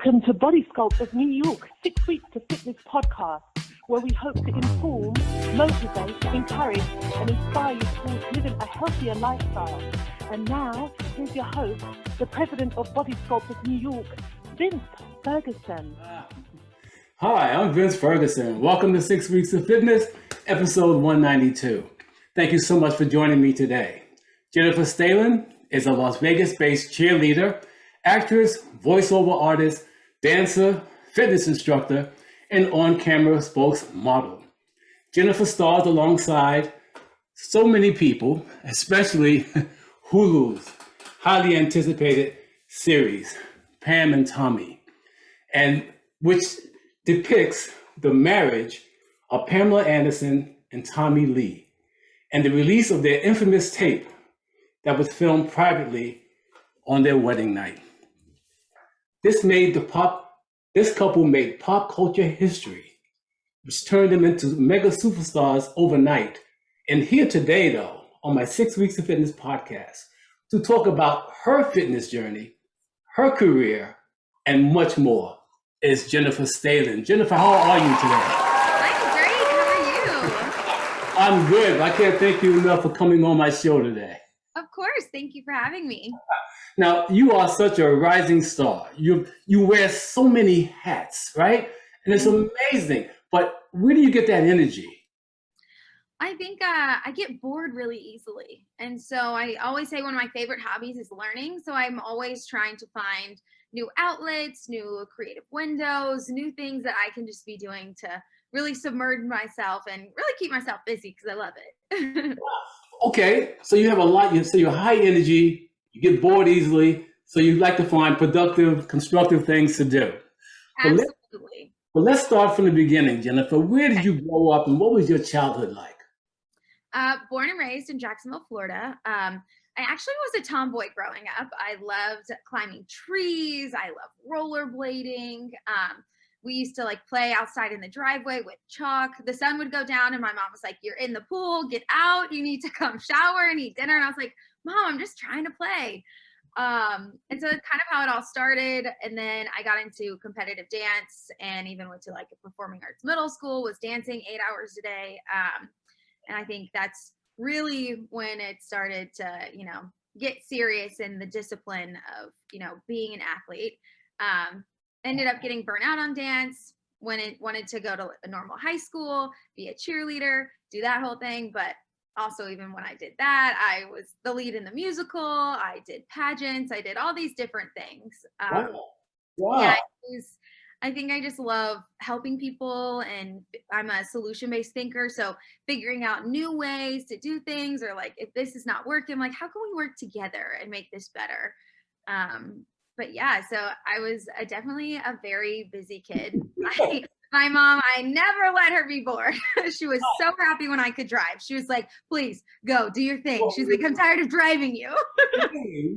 Welcome to Body Sculpt of New York, 6 Weeks to Fitness podcast, where we hope to inform, motivate, encourage, and inspire you towards living a healthier lifestyle. And now, here's your host, the president of Body Sculpt of New York, Vince Ferguson. Hi, I'm Vince Ferguson. Welcome to 6 Weeks of Fitness, episode 192. Thank you so much for joining me today. Jennifer Stalin is a Las Vegas-based cheerleader, actress, voiceover artist, dancer, fitness instructor, and on-camera spokesmodel. Jennifer stars alongside so many people, especially Hulu'S highly anticipated series, Pam and Tommy, and which depicts the marriage of Pamela Anderson and Tommy Lee, and the release of their infamous tape that was filmed privately on their wedding night. This couple made pop culture history, which turned them into mega superstars overnight. And here today, though, on my 6 Weeks of Fitness podcast, to talk about her fitness journey, her career, and much more, is Jennifer Stehlin. Jennifer, how are you today? I'm great. How are you? I'm good. I can't thank you enough for coming on my show today. Of course. Thank you for having me. Now, you are such a rising star. You wear so many hats, right? And it's amazing. But where do you get that energy? I think I get bored really easily. And so I always say one of my favorite hobbies is learning. So I'm always trying to find new outlets, new creative windows, new things that I can just be doing to really submerge myself and really keep myself busy because I love it. Okay, so you have a lot. So you're high energy. You get bored easily, so you like to find productive, constructive things to do. Absolutely. But let's start from the beginning, Jennifer. Where did you grow up, and what was your childhood like? Born and raised in Jacksonville, Florida. I actually was a tomboy growing up. I loved climbing trees. I loved rollerblading. We used to play outside in the driveway with chalk. The sun would go down and my mom was like, "You're in the pool, get out. You need to come shower and eat dinner." And I was like, "Mom, I'm just trying to play." And so that's kind of how it all started. And then I got into competitive dance and even went to a performing arts middle school, was dancing 8 hours a day. And I think that's really when it started to, get serious in the discipline of, being an athlete. Ended up getting burnt out on dance, wanted to go to a normal high school, be a cheerleader, do that whole thing. But also, even when I did that, I was the lead in the musical. I did pageants. I did all these different things. Wow. Yeah, I think I just love helping people, and I'm a solution-based thinker. So figuring out new ways to do things, or if this is not working, how can we work together and make this better? But yeah, so I was definitely a very busy kid. My mom, I never let her be bored. She was so happy when I could drive. She was like, "Please go do your thing." She's like, "I'm tired of driving you."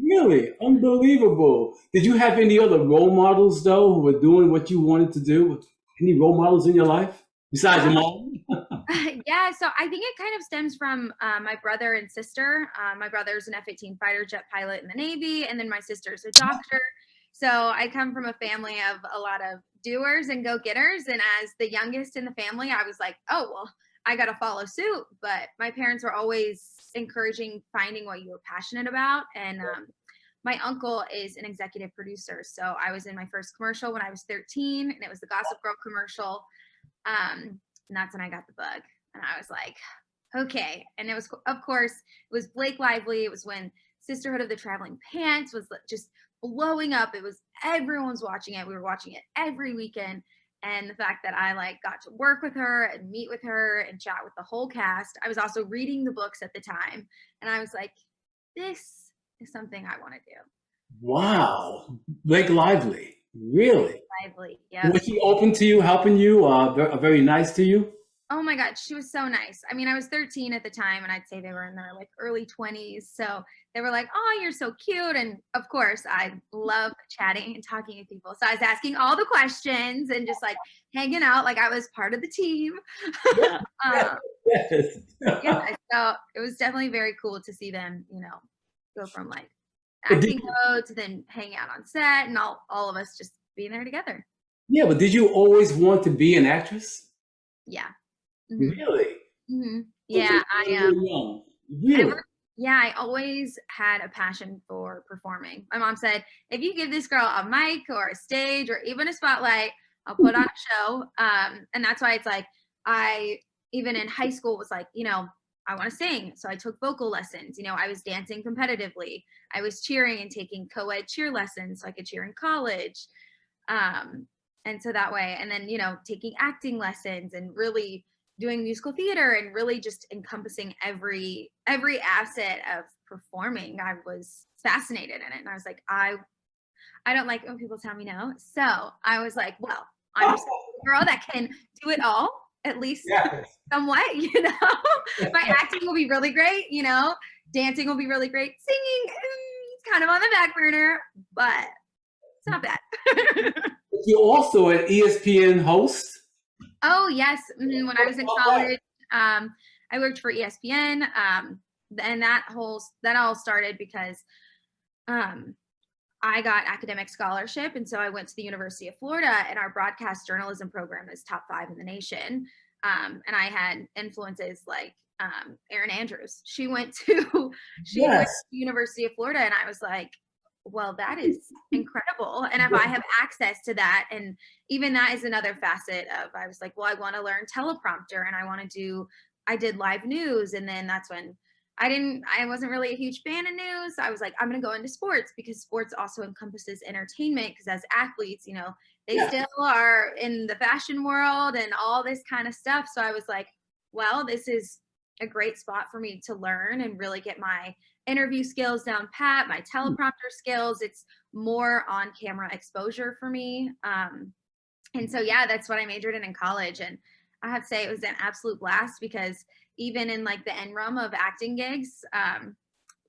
Really? Unbelievable. Did you have any other role models, though, who were doing what you wanted to do? Any role models in your life besides your mom? Yeah, so I think it kind of stems from my brother and sister. My brother's an F-18 fighter jet pilot in the Navy, and then my sister's a doctor. So I come from a family of a lot of doers and go-getters. And as the youngest in the family, I was like, oh, well, I got to follow suit. But my parents were always encouraging finding what you were passionate about. And my uncle is an executive producer. So I was in my first commercial when I was 13, and it was the Gossip Girl commercial. And that's when I got the bug. And I was like, okay. And it was, of course, it was Blake Lively. It was when Sisterhood of the Traveling Pants was just blowing up. It was, everyone's watching it. We were watching it every weekend. And the fact that I got to work with her and meet with her and chat with the whole cast. I was also reading the books at the time. And I was like, this is something I want to do. Wow. Blake Lively. Really? Lively, yeah. Was she open to you, helping you, very nice to you? Oh my God, she was so nice. I mean, I was 13 at the time, and I'd say they were in their early 20s. So they were like, "Oh, you're so cute." And of course, I love chatting and talking to people. So I was asking all the questions and just hanging out like I was part of the team. Yes. Yeah, so it was definitely very cool to see them, go from acting mode to then hanging out on set, and all of us just being there together. Yeah, but did you always want to be an actress? Yeah. Mm-hmm. Really? Mm-hmm. Since Yeah, you were really young. Really? I always had a passion for performing. My mom said, if you give this girl a mic or a stage or even a spotlight, I'll put on a show. And that's why it's like, I, even in high school, was like, I want to sing. So I took vocal lessons. I was dancing competitively. I was cheering and taking co-ed cheer lessons so I could cheer in college. And so that way, and then, taking acting lessons and really doing musical theater and really just encompassing every asset of performing. I was fascinated in it. And I was like, I don't like when people tell me no. So I was like, well, I'm just a girl that can do it all, at least somewhat, My acting will be really great, dancing will be really great. Singing, it's kind of on the back burner, but it's not bad. You're also an ESPN host. Oh, yes. When I was in college, I worked for ESPN. And that all started because I got academic scholarship. And so I went to the University of Florida, and our broadcast journalism program is top 5 in the nation. And I had influences like Erin Andrews. She went to the University of Florida, and I was like, well, that is incredible. And if I have access to that, and even that is another facet of, I was like, well, I want to learn teleprompter, and I did live news. And then that's when I wasn't really a huge fan of news. I was like, I'm going to go into sports, because sports also encompasses entertainment, because as athletes, they still are in the fashion world and all this kind of stuff. So I was like, well, this is a great spot for me to learn and really get my interview skills down pat, my teleprompter skills. It's more on camera exposure for me. And so, that's what I majored in college. And I have to say it was an absolute blast, because even in like the end run of acting gigs,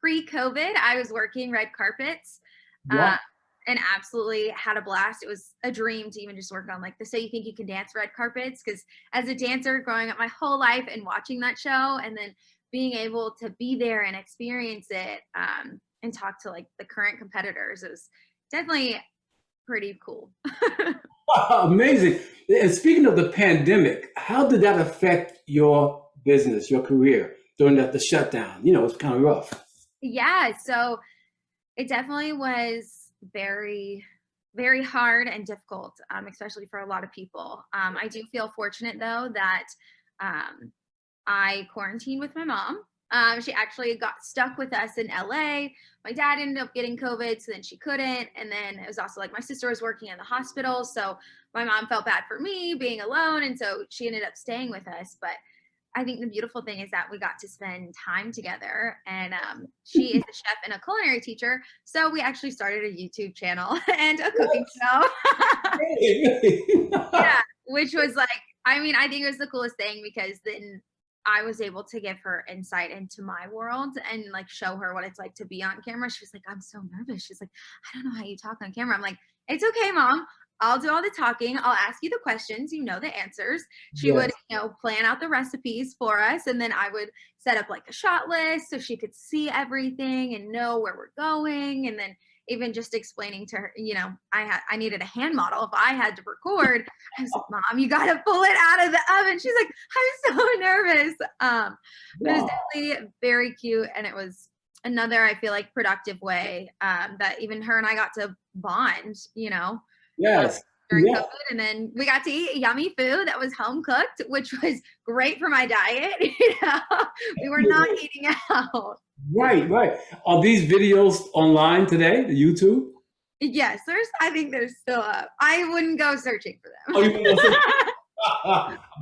pre-COVID, I was working red carpets and absolutely had a blast. It was a dream to even just work on like the So You Think You Can Dance red carpets, because as a dancer growing up my whole life and watching that show, and then being able to be there and experience it and talk to like the current competitors, it was definitely pretty cool. Amazing. And speaking of the pandemic, how did that affect your business, your career during the shutdown? It's kind of rough. Yeah, so it definitely was very, very hard and difficult, especially for a lot of people. I do feel fortunate, though, that I quarantined with my mom. She actually got stuck with us in LA. My dad ended up getting COVID, so then she couldn't. And then it was also like my sister was working in the hospital, so my mom felt bad for me being alone, and so she ended up staying with us. But I think the beautiful thing is that we got to spend time together, and she is a chef and a culinary teacher, so we actually started a YouTube channel and a cooking show. Yeah, which was like, I think it was the coolest thing, because then I was able to give her insight into my world and like show her what it's like to be on camera. She was like, I'm so nervous. She's like, I don't know how you talk on camera. I'm like, it's okay, Mom. I'll do all the talking. I'll ask you the questions. You know the answers. She would, plan out the recipes for us. And then I would set up like a shot list so she could see everything and know where we're going. And then even just explaining to her, I needed a hand model. If I had to record, I was like, Mom, you got to pull it out of the oven. She's like, I'm so nervous. But it was definitely very cute. And it was another, I feel like, productive way that even her and I got to bond, Yes. during COVID. And then we got to eat yummy food that was home cooked, which was great for my diet. We were not eating out. Right. Are these videos online today, the YouTube? Yes, I think they're still up. I wouldn't go searching for them. Oh, you can go search.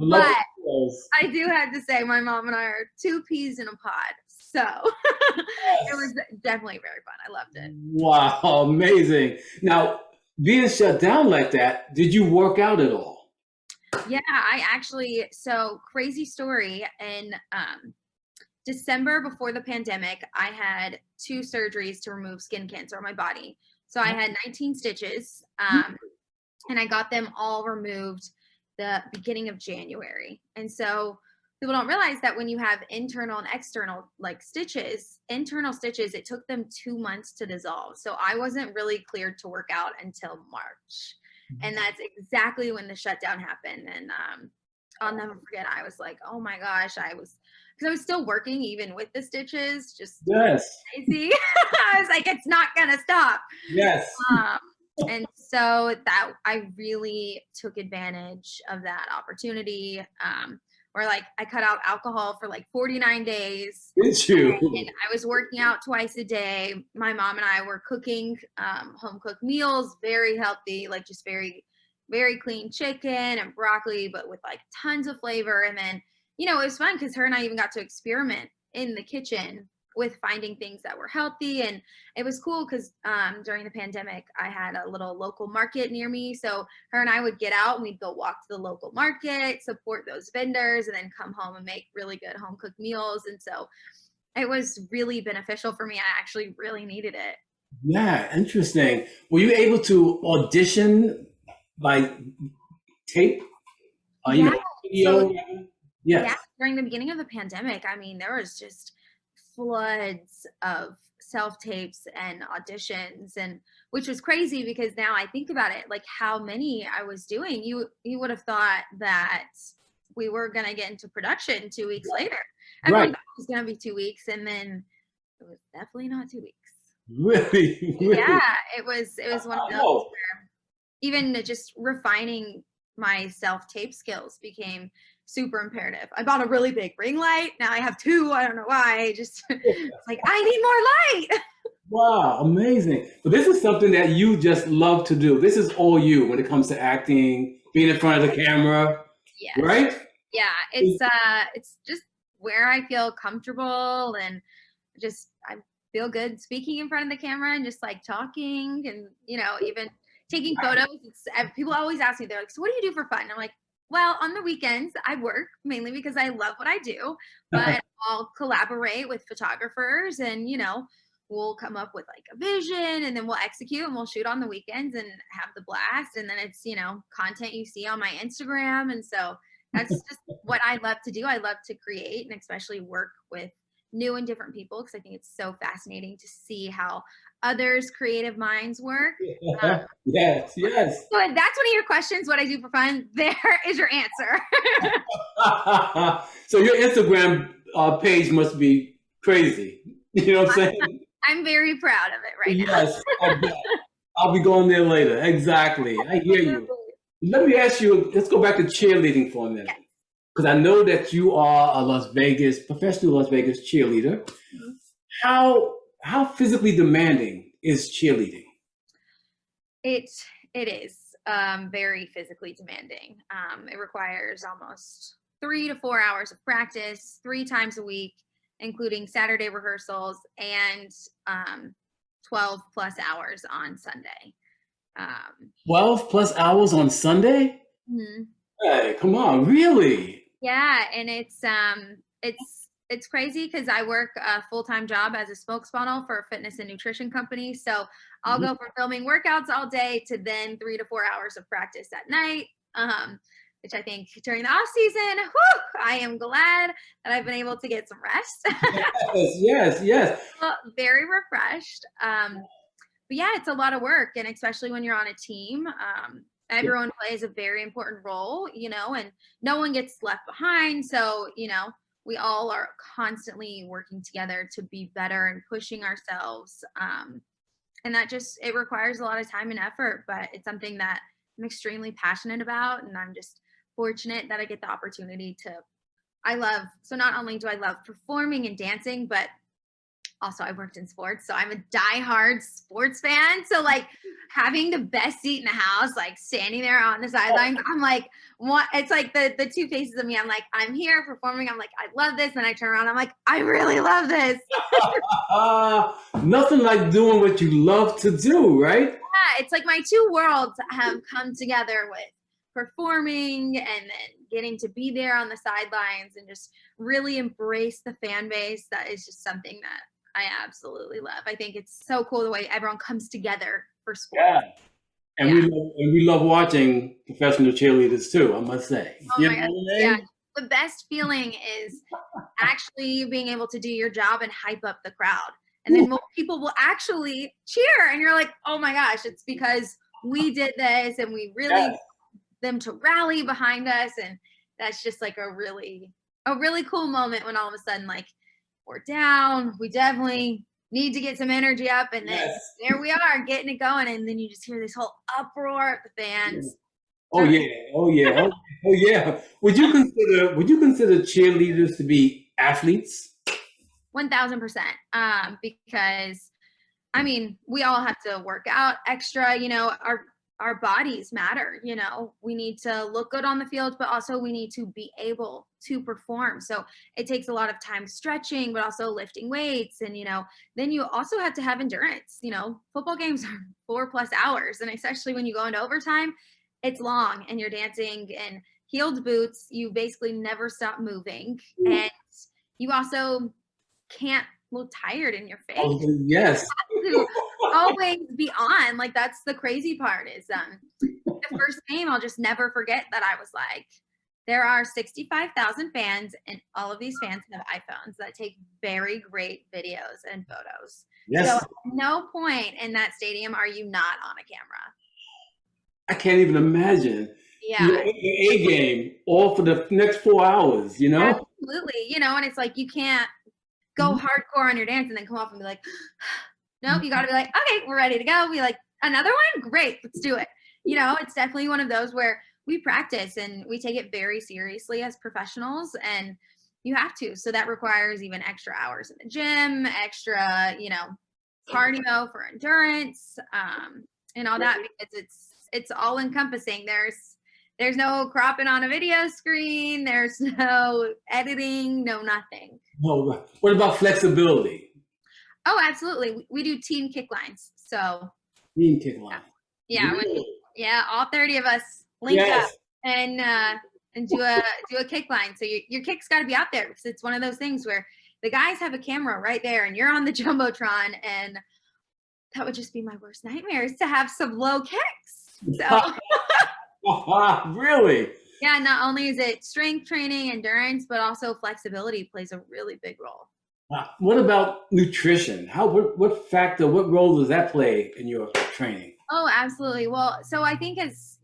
But I do have to say, my mom and I are 2 peas in a pod. So it was definitely very fun. I loved it. Wow, amazing. Now, being shut down like that, did you work out at all? Yeah, so crazy story. In December before the pandemic, I had 2 surgeries to remove skin cancer on my body. So I had 19 stitches, and I got them all removed the beginning of January. And so people don't realize that when you have internal and external internal stitches, it took them 2 months to dissolve. So I wasn't really cleared to work out until March. And that's exactly when the shutdown happened. And I'll never forget, I was like, oh my gosh, because I was still working even with the stitches, just Yes. crazy. I was like, it's not gonna stop. Yes. And so that I really took advantage of that opportunity. Where like I cut out alcohol for like 49 days. Did you? And I was working out twice a day. My mom and I were cooking home cooked meals, very healthy, like just very, very clean chicken and broccoli, but with like tons of flavor. And then, it was fun because her and I even got to experiment in the kitchen with finding things that were healthy. And it was cool because during the pandemic, I had a little local market near me. So her and I would get out and we'd go walk to the local market, support those vendors, and then come home and make really good home cooked meals. And so it was really beneficial for me. I actually really needed it. Yeah, interesting. Were you able to audition by tape? Yeah. Video? So, Yes. yeah, during the beginning of the pandemic, I mean, there was just floods of self-tapes and auditions, and which was crazy because now I think about it, like how many I was doing. You would have thought that we were going to get into production 2 weeks later. Everyone thought it was going to be 2 weeks, and then it was definitely not 2 weeks. Really? Yeah, it was one of those where even just refining my self-tape skills became super imperative. I bought a really big ring light. Now I have two. I don't know why. It's like, I need more light. Wow, amazing. But this is something that you just love to do. This is all you when it comes to acting, being in front of the camera. Yes. Right? Yeah, it's just where I feel comfortable, and just I feel good speaking in front of the camera and just like talking, and even taking photos. People always ask me, they're like, so what do you do for fun? And I'm like, well, on the weekends, I work mainly because I love what I do, but I'll collaborate with photographers and, we'll come up with like a vision, and then we'll execute and we'll shoot on the weekends and have the blast. And then it's, content you see on my Instagram. And so that's just what I love to do. I love to create and especially work with new and different people because I think it's so fascinating to see how others' creative minds work. Yes. So that's one of your questions, what I do for fun. There is your answer. So your Instagram page must be crazy. You know what I'm saying? I'm very proud of it right now. Yes, I bet. I'll be going there later. Exactly. I hear you. Let me ask you, let's go back to cheerleading for a minute. Because I know that you are a professional Las Vegas cheerleader. Mm-hmm. How physically demanding is cheerleading? It is very physically demanding. It requires almost 3 to 4 hours of practice 3 times a week, including Saturday rehearsals and 12 plus hours on Sunday. 12 plus hours on Sunday? Mm-hmm. Hey, come on, really? Yeah, and it's crazy because I work a full-time job as a spokesmodel for a fitness and nutrition company. So I'll go from filming workouts all day to then 3 to 4 hours of practice at night, which I think during the off season, I am glad that I've been able to get some rest. Yes. Well, very refreshed. But yeah, it's a lot of work, and especially when you're on a team. Everyone plays a very important role, and no one gets left behind. So, we all are constantly working together to be better and pushing ourselves. And that it requires a lot of time and effort, but it's something that I'm extremely passionate about. And I'm just fortunate that I get the opportunity so not only do I love performing and dancing, but also I worked in sports. So I'm a diehard sports fan. So like having the best seat in the house, like standing there on the sidelines, I'm like, what? It's like the two faces of me. I'm like, I'm here performing. I'm like, I love this. And I turn around, I'm like, I really love this. Nothing like doing what you love to do, right? Yeah, it's like my two worlds have come together with performing and then getting to be there on the sidelines and just really embrace the fan base. That is just something that I absolutely love. I think it's so cool the way everyone comes together for sports. Yeah. And we love watching professional cheerleaders too, I must say. Oh my God. Yeah. The best feeling is actually being able to do your job and hype up the crowd. And then more people will actually cheer. And you're like, oh my gosh, it's because we did this, and we really Yes. them to rally behind us, and that's just like a really cool moment when all of a sudden like we're down, we definitely need to get some energy up, and then Yes. there we are getting it going, and then you just hear this whole uproar of the fans. Oh yeah. Oh yeah. Oh yeah. Would you consider cheerleaders to be athletes? 1000%. Because I mean, we all have to work out extra, our bodies matter, we need to look good on the field, but also we need to be able to perform. So it takes a lot of time stretching, but also lifting weights. And, then you also have to have endurance. Football games are 4+ hours. And especially when you go into overtime, it's long and you're dancing in heeled boots. You basically never stop moving. And you also can't look tired in your face. Oh, yes. To always be on. Like, that's the crazy part is the first game, I'll just never forget that I was like, there are 65,000 fans, and all of these fans have iPhones that take very great videos and photos. Yes. So at no point in that stadium are you not on a camera. I can't even imagine. Yeah. Your A game all for the next 4 hours, Absolutely. And it's like you can't go hardcore on your dance and then come off and be like, nope, you got to be like, okay, we're ready to go. Be like, another one? Great, let's do it. It's definitely one of those where we practice and we take it very seriously as professionals, and you have to. So that requires even extra hours in the gym, extra, cardio for endurance, and all that, because it's all encompassing. There's no cropping on a video screen. There's no editing, no nothing. No. What about flexibility? Oh, absolutely. We do team kick lines. So Team kick line. yeah, Really? all 30 of us link Yes. up and do a kick line. So your kick's got to be out there, because it's one of those things where the guys have a camera right there and you're on the jumbotron, and that would just be my worst nightmare, is to have some low kicks. So Really? yeah, not only is it strength training, endurance, but also flexibility plays a really big role. What about nutrition? What role does that play in your training? Oh, absolutely. Well, so I think as,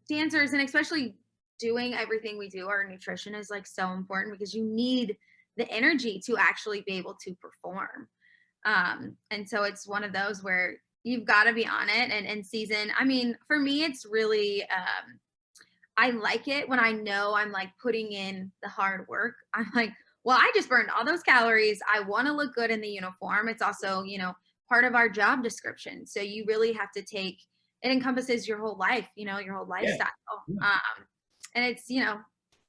dancers, and especially doing everything we do, our nutrition is like so important, because you need the energy to actually be able to perform. And so it's one of those where you've got to be on it. And in season, I mean, for me, it's really, I like it when I know I'm like putting in the hard work. I'm like, well, I just burned all those calories. I want to look good in the uniform. It's also, part of our job description. So you really have to it encompasses your whole life, your whole lifestyle. Yeah. And it's,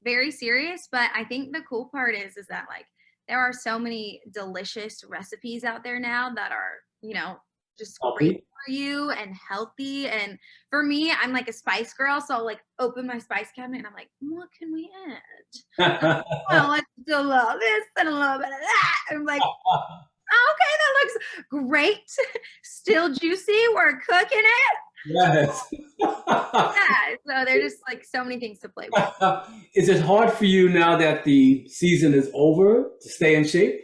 very serious, but I think the cool part is that like, there are so many delicious recipes out there now that are, just great for you and healthy. And for me, I'm like a spice girl. So I'll like open my spice cabinet and I'm like, what can we add? Well, let's do a little this and a little bit of that. And I'm like, okay, that looks great. Still juicy. We're cooking it. Yes. Yeah. So there's just like so many things to play with. Is it hard for you now that the season is over to stay in shape?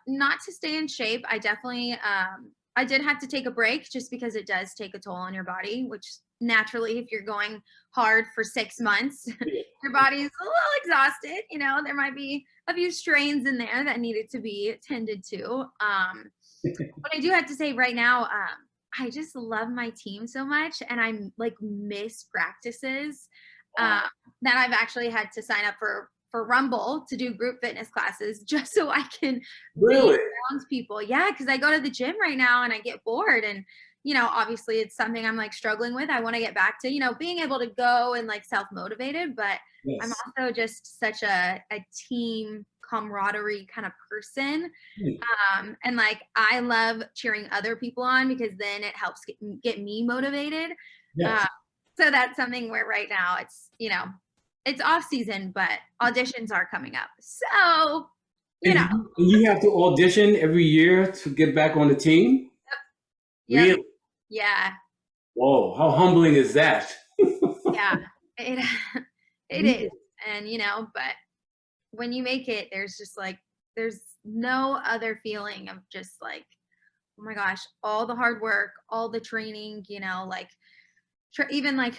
Not to stay in shape. I definitely, I did have to take a break, just because it does take a toll on your body, which naturally, if you're going hard for 6 months, your body is a little exhausted. There might be a few strains in there that needed to be tended to. But I do have to say right now, I just love my team so much, and I like miss practices, that I've actually had to sign up for Rumble to do group fitness classes, just so I can Really? be around people. Yeah, because I go to the gym right now and I get bored, and obviously it's something I'm like struggling with. I want to get back to being able to go and like self-motivated, but Yes. I'm also just such a team camaraderie kind of person. And like I love cheering other people on, because then it helps get me motivated. Yes. So that's something where right now it's it's off season, but auditions are coming up. So, And you have to audition every year to get back on the team? Yep. Really? Yeah. Whoa, how humbling is that? Yeah. It is. And, but when you make it, there's just like, there's no other feeling of just like oh my gosh, all the hard work, all the training, you know, like even like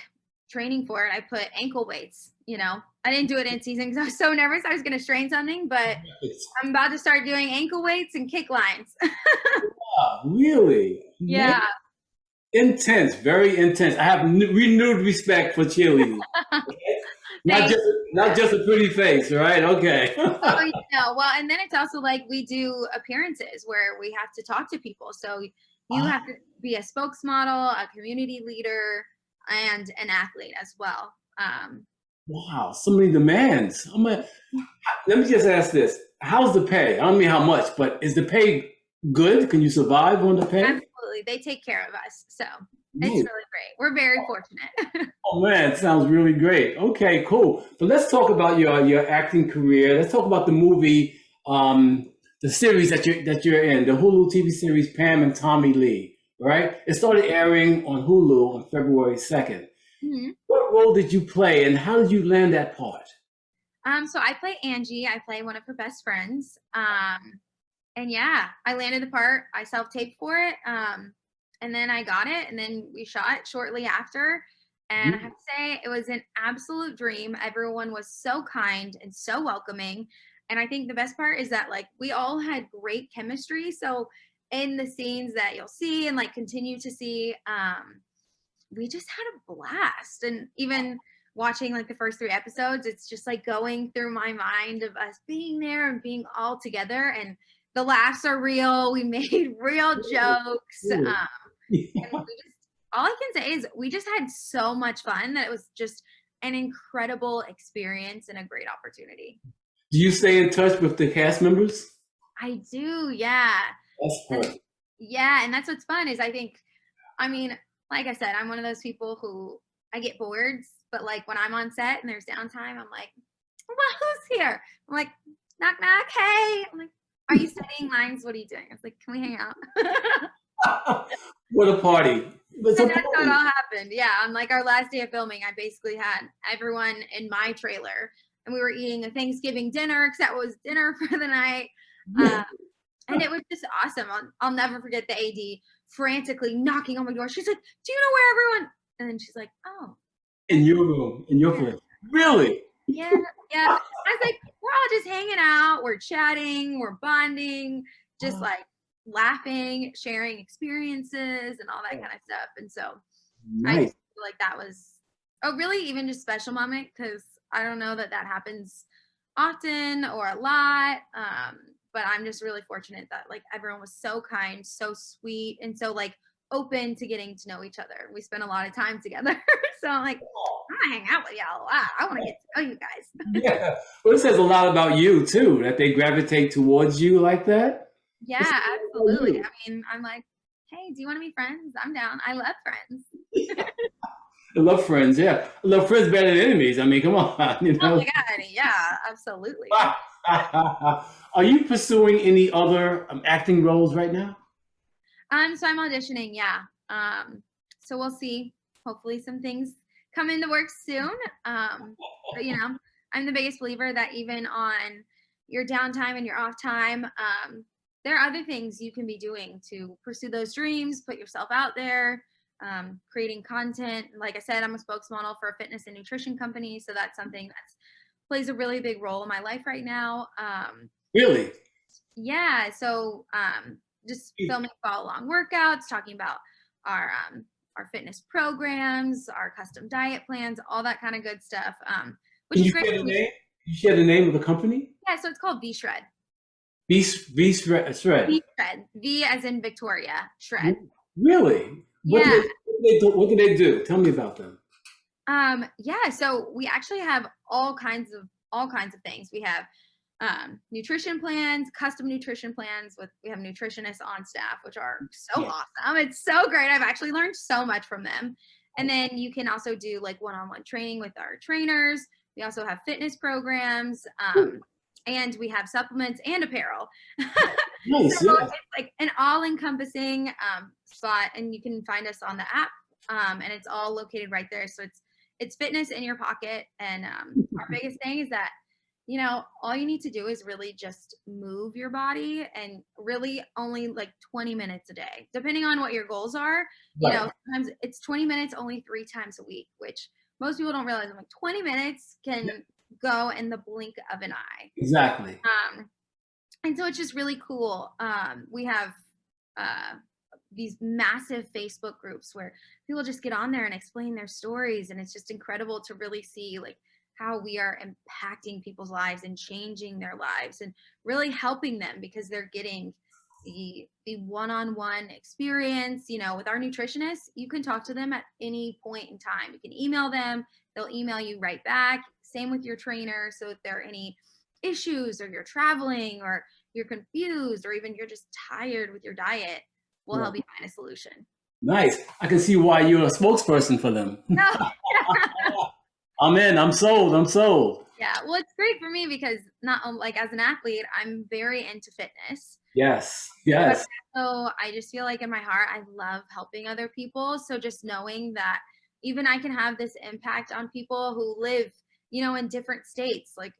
training for it, I put ankle weights, you know. I didn't do it in season because I was so nervous I was going to strain something, but I'm about to start doing ankle weights and kick lines. Wow, really? Yeah. Intense, very intense. I have renewed respect for cheerleading. Not just a pretty face, right? Okay. Oh, you know, well, and then it's also like we do appearances where we have to talk to people. So you have to be a spokesmodel, a community leader, and an athlete as well. Wow, so many demands. Let me just ask this. How's the pay? I don't mean how much, but is the pay good? Can you survive on the pay? Absolutely. They take care of us. So it's really great. We're very fortunate. Oh man, it sounds really great. Okay, cool. But let's talk about your acting career. Let's talk about the movie, the series that you're in, the Hulu TV series Pam and Tommy Lee, right? It started airing on Hulu on February 2nd. Mm-hmm. What role did you play and how did you land that part? So I play Angie. I play one of her best friends. And yeah, I landed the part. I self-taped for it. And then I got it, and then we shot it shortly after. And I have to say, it was an absolute dream. Everyone was so kind and so welcoming. And I think the best part is that, like, we all had great chemistry. So in the scenes that you'll see and, like, continue to see, we just had a blast. And even watching, like, the first 3 episodes, it's just, like, going through my mind of us being there and being all together. And the laughs are real. We made real jokes. And we just, all I can say is we just had so much fun that it was just an incredible experience and a great opportunity. Do you stay in touch with the cast members? I do, yeah. That's fun. Yeah, and that's what's fun is I think, I mean, like I said, I'm one of those people who I get bored, but like when I'm on set and there's downtime, I'm like, well, who's here? I'm like, knock, knock, hey. I'm like, are you studying lines? What are you doing? I was like, can we hang out? What a party. That's how it all happened. Yeah, on like our last day of filming, I basically had everyone in my trailer and we were eating a Thanksgiving dinner because that was dinner for the night. And it was just awesome. I'll never forget the AD frantically knocking on my door. She's like, do you know where everyone? And then she's like, oh. In your room, in your place. Really? Yeah. I was like, we're all just hanging out. We're chatting. We're bonding. Just like laughing, sharing experiences and all that kind of stuff. And so I just feel like that was a really even just special moment because I don't know that happens often or a lot. But I'm just really fortunate that like everyone was so kind, so sweet, and so like open to getting to know each other. We spent a lot of time together. So I'm like, I'm gonna hang out with y'all. I want to get to know you guys. Yeah. Well, it says a lot about you too, that they gravitate towards you like that. Yeah, absolutely. I mean, I'm like, hey, do you want to be friends? I'm down. I love friends. I love friends, yeah. I love friends better than enemies. I mean, come on. You know? Oh my God, yeah, absolutely. Are you pursuing any other acting roles right now? So I'm auditioning, yeah. So we'll see. Hopefully some things come into work soon. But you know, I'm the biggest believer that even on your downtime and your off time, there are other things you can be doing to pursue those dreams, put yourself out there, creating content. Like I said, I'm a spokesmodel for a fitness and nutrition company. So that's something that plays a really big role in my life right now. Really? Yeah. So just filming follow-along workouts, talking about our fitness programs, our custom diet plans, all that kind of good stuff. Which is great. Can you share the name of the company? Yeah. So it's called V Shred. V Shred. V Shred. V as in Victoria. Shred. Really? Yeah. What do they do? Tell me about them. Yeah, so we actually have all kinds of things. We have nutrition plans, custom nutrition plans we have nutritionists on staff, which are so awesome. It's so great. I've actually learned so much from them. And then you can also do like one-on-one training with our trainers. We also have fitness programs. And we have supplements and apparel. Nice, So it's like an all-encompassing spot, and you can find us on the app, and it's all located right there. So it's fitness in your pocket, and our biggest thing is that, all you need to do is really just move your body, and really only like 20 minutes a day, depending on what your goals are. Right. Sometimes it's 20 minutes only 3 times a week, which most people don't realize. I'm like, 20 minutes can go in the blink of an eye. Exactly. And so it's just really cool. We have these massive Facebook groups where people just get on there and explain their stories, and it's just incredible to really see like how we are impacting people's lives and changing their lives and really helping them, because they're getting the one-on-one experience. With our nutritionists, you can talk to them at any point in time. You can email them, they'll email you right back. Same with your trainer. So if there are any issues, or you're traveling, or you're confused, or even you're just tired with your diet, we'll help you find a solution. Nice. I can see why you're a spokesperson for them. I'm in. I'm sold. Yeah. Well, it's great for me because not like as an athlete, I'm very into fitness. Yes. So I just feel like in my heart, I love helping other people. So just knowing that even I can have this impact on people who live, in different states. Like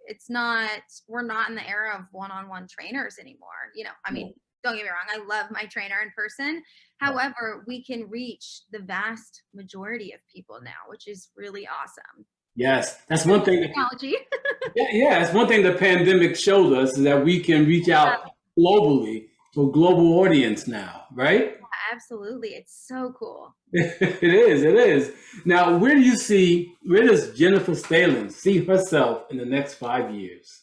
we're not in the era of one-on-one trainers anymore. I mean, don't get me wrong, I love my trainer in person. However, we can reach the vast majority of people now, which is really awesome. Yes, that's one thing. Technology. That's one thing the pandemic showed us, is that we can reach out globally to a global audience now, right? Yeah, absolutely. It's so cool. It is. Now, where does Jennifer Stalin see herself in the next 5 years?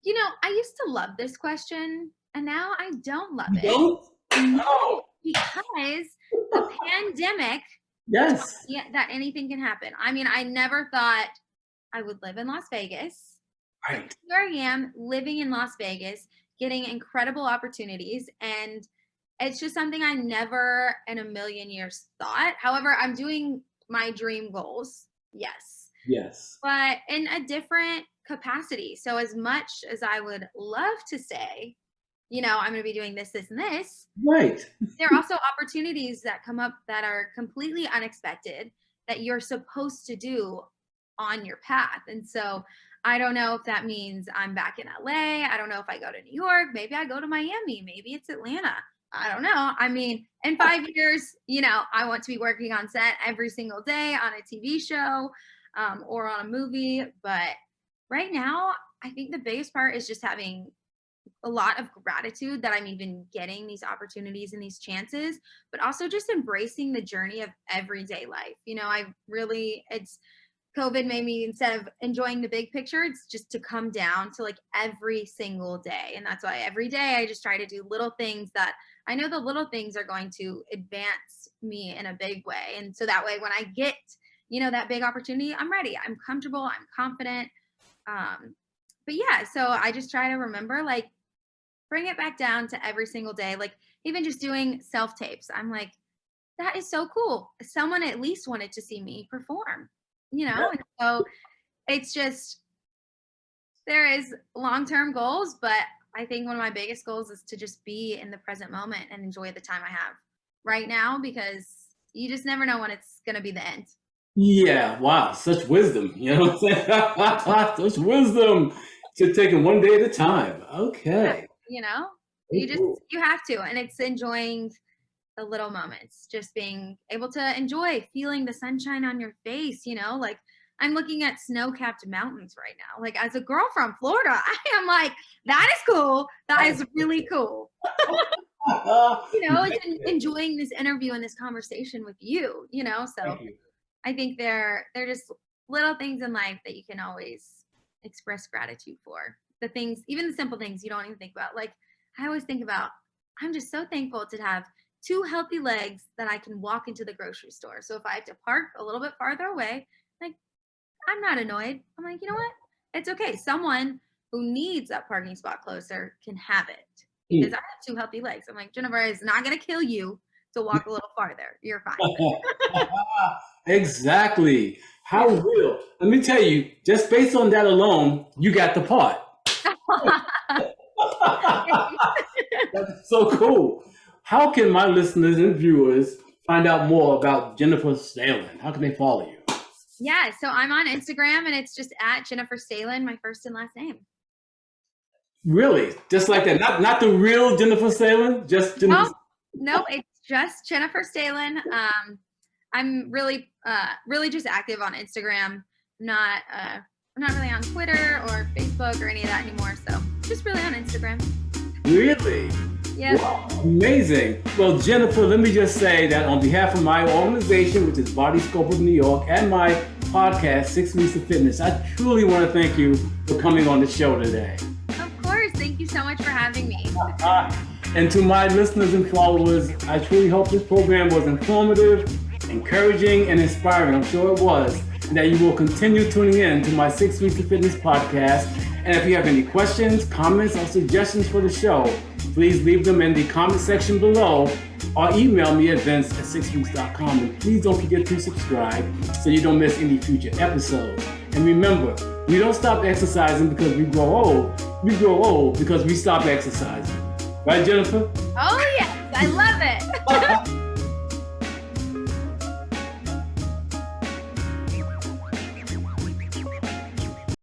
I used to love this question, and now I don't love it. Don't? Oh. Because the pandemic, Yes. that anything can happen. I mean, I never thought I would live in Las Vegas. Right. Here I am living in Las Vegas, getting incredible opportunities, and it's just something I never in a million years thought. However, I'm doing my dream goals. Yes. But in a different capacity. So as much as I would love to say, I'm going to be doing this, this, and this. Right. There are also opportunities that come up that are completely unexpected that you're supposed to do on your path. And so I don't know if that means I'm back in LA. I don't know if I go to New York. Maybe I go to Miami. Maybe it's Atlanta. I don't know. I mean, in 5 years, I want to be working on set every single day on a TV show or on a movie. But right now, I think the biggest part is just having a lot of gratitude that I'm even getting these opportunities and these chances, but also just embracing the journey of everyday life. COVID made me, instead of enjoying the big picture, it's just to come down to like every single day. And that's why every day I just try to do little things that I know the little things are going to advance me in a big way. And so that way, when I get, that big opportunity, I'm ready, I'm comfortable, I'm confident. But yeah, so I just try to remember, like, bring it back down to every single day. Like even just doing self-tapes, I'm like, that is so cool. Someone at least wanted to see me perform, Yeah. And so it's just, there is long-term goals, but I think one of my biggest goals is to just be in the present moment and enjoy the time I have right now, because you just never know when it's going to be the end. Yeah. Wow. Such wisdom. You know what I'm saying? Such wisdom. To take it one day at a time. Okay. You have to, and it's enjoying the little moments, just being able to enjoy feeling the sunshine on your face. Like I'm looking at snow-capped mountains right now. Like as a girl from Florida, I am like, that is cool. That is really cool. It's enjoying this interview and this conversation with you. So I think they're just little things in life that you can always express gratitude for. The things, even the simple things you don't even think about. Like I always think about, I'm just so thankful to have 2 healthy legs that I can walk into the grocery store. So if I have to park a little bit farther away, like I'm not annoyed. I'm like, you know what? It's okay. Someone who needs that parking spot closer can have it because I have 2 healthy legs. I'm like, Jennifer, it's not going to kill you to walk a little farther. You're fine. Exactly. How real. Let me tell you, just based on that alone, you got the part. That's so cool. How can my listeners and viewers find out more about Jennifer Stehlin? How can they follow you? Yeah, so I'm on Instagram and it's just at Jennifer Stalin, my first and last name. Really? Just like that? Not the real Jennifer Stalin? Just Jennifer? No, it's just Jennifer Stalin. I'm really just active on Instagram. I'm not really on Twitter or Facebook or any of that anymore. So just really on Instagram. Really? Yeah. Wow, amazing. Well, Jennifer, let me just say that on behalf of my organization, which is Body Scope of New York, and my podcast, 6 Weeks of Fitness, I truly want to thank you for coming on the show today. Of course. Thank you so much for having me. And to my listeners and followers, I truly hope this program was informative, encouraging, and inspiring. I'm sure it was. And that you will continue tuning in to my 6 Weeks of Fitness podcast. And if you have any questions, comments, or suggestions for the show, please leave them in the comment section below or email me at vince@6weeks.com. And please don't forget to subscribe so you don't miss any future episodes. And remember, we don't stop exercising because we grow old. We grow old because we stop exercising. Right, Jennifer? Oh, yes. I love it.